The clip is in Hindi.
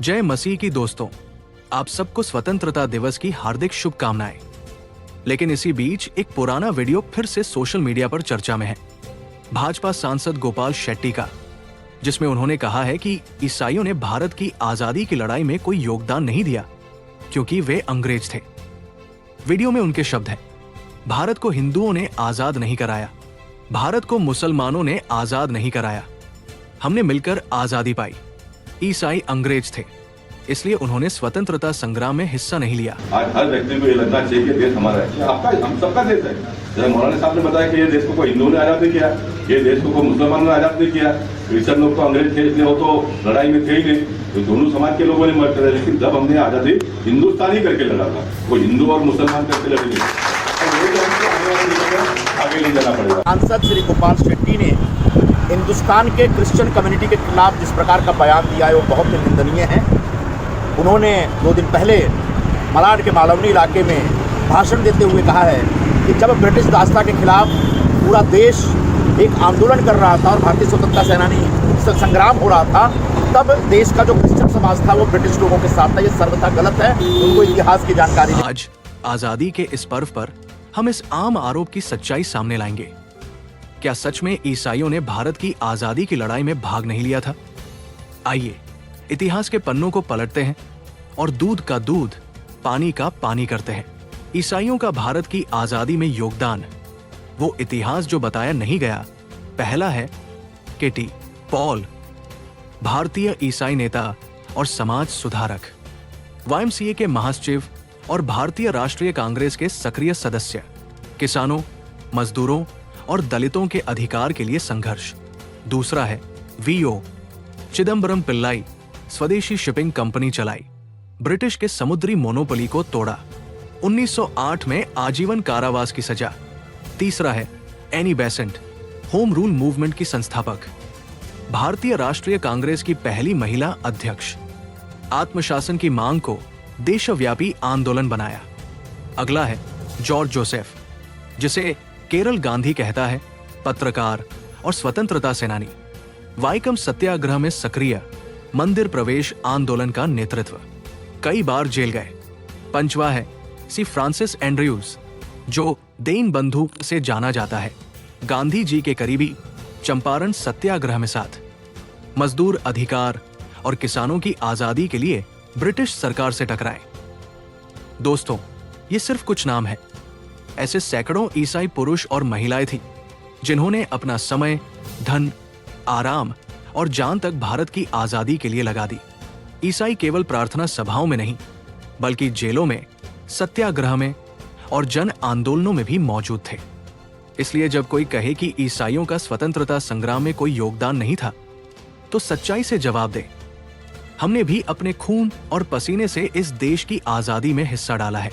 जय मसीह की दोस्तों, आप सबको स्वतंत्रता दिवस की हार्दिक शुभकामनाएं। लेकिन इसी बीच एक पुराना वीडियो फिर से सोशल मीडिया पर चर्चा में है, भाजपा सांसद गोपाल शेट्टी का, जिसमें उन्होंने कहा है कि ईसाइयों ने भारत की आजादी की लड़ाई में कोई योगदान नहीं दिया क्योंकि वे अंग्रेज थे। वीडियो में उनके शब्द हैं, भारत को हिंदुओं ने आजाद नहीं कराया, भारत को मुसलमानों ने आजाद नहीं कराया, हमने मिलकर आजादी पाई। ईसाई अंग्रेज थे, इसलिए उन्होंने स्वतंत्रता संग्राम में हिस्सा नहीं लिया। आज हर व्यक्ति को ये लगना चाहिए कि देश हमारा है, आपका, हम सबका देश है। जैसे मौलाना साहब ने बताया कि ये देश को कोई हिंदुओं ने आजाद नहीं किया, ये देश को कोई मुसलमानों ने आजाद नहीं किया, क्रिश्चियन लोग तो अंग्रेज थे इसलिए वो तो लड़ाई में थे ही नहीं, तो दोनों समाज के लोगों ने मर करे। लेकिन जब हमने आजादी हिंदुस्तानी करके लड़ा था, कोई हिंदू और मुसलमान करके लड़े नहीं, आगे ले जाना पड़ेगा। सांसद श्री गोपाल शेट्टी ने हिंदुस्तान के क्रिश्चियन कम्युनिटी के खिलाफ जिस प्रकार का बयान दिया है वो बहुत ही निंदनीय है। उन्होंने 2 दिन पहले मलाड के मालवनी इलाके में भाषण देते हुए कहा है कि जब ब्रिटिश दासता के खिलाफ पूरा देश एक आंदोलन कर रहा था और भारतीय स्वतंत्रता सेनानी संग्राम हो रहा था, तब देश का जो क्रिश्चियन समाज था वो ब्रिटिश लोगों के साथ था। ये सर्वथा गलत है, उनको इतिहास की जानकारी। आज आजादी के इस पर्व पर हम इस आम आरोप की सच्चाई सामने लाएंगे। क्या सच में ईसाइयों ने भारत की आजादी की लड़ाई में भाग नहीं लिया था? आइए इतिहास के पन्नों को पलटते हैं और दूध का दूध, पानी का पानी करते हैं। ईसाइयों का भारत की आजादी में योगदान, वो इतिहास जो बताया नहीं गया। पहला है केटी पॉल, भारतीय ईसाई नेता और समाज सुधारक, YMCA के महासचिव और भारतीय राष्ट्रीय कांग्रेस के सक्रिय सदस्य, किसानों, मजदूरों और दलितों के अधिकार के लिए संघर्ष। दूसरा है VO, चिदम्बरम पिल्लाई, स्वदेशी शिपिंग कंपनी चलाई, ब्रिटिश के समुद्री मोनोपोली को तोड़ा, 1908 में आजीवन कारावास की सजा। तीसरा है Annie Besant, home rule movement की संस्थापक, भारतीय राष्ट्रीय कांग्रेस की पहली महिला अध्यक्ष, आत्मशासन की मांग को देशव्यापी आंदोलन बनाया। अगला है जॉर्ज जोसेफ, जिसे केरल गांधी कहता है, पत्रकार और स्वतंत्रता सेनानी, वाइकम सत्याग्रह में सक्रिय, मंदिर प्रवेश आंदोलन का नेतृत्व, कई बार जेल गए। पंचवा है सी फ्रांसिस एंड्रयूज, जो देन बंधु से जाना जाता है, गांधी जी के करीबी, चंपारण सत्याग्रह में साथ, मजदूर अधिकार और किसानों की आजादी के लिए ब्रिटिश सरकार से टकराए। दोस्तों, ये सिर्फ कुछ नाम है। ऐसे सैकड़ों ईसाई पुरुष और महिलाएं थीं जिन्होंने अपना समय, धन, आराम और जान तक भारत की आजादी के लिए लगा दी। ईसाई केवल प्रार्थना सभाओं में नहीं, बल्कि जेलों में, सत्याग्रह में और जन आंदोलनों में भी मौजूद थे। इसलिए जब कोई कहे कि ईसाइयों का स्वतंत्रता संग्राम में कोई योगदान नहीं था, तो सच्चाई से जवाब दे, हमने भी अपने खून और पसीने से इस देश की आजादी में हिस्सा डाला है।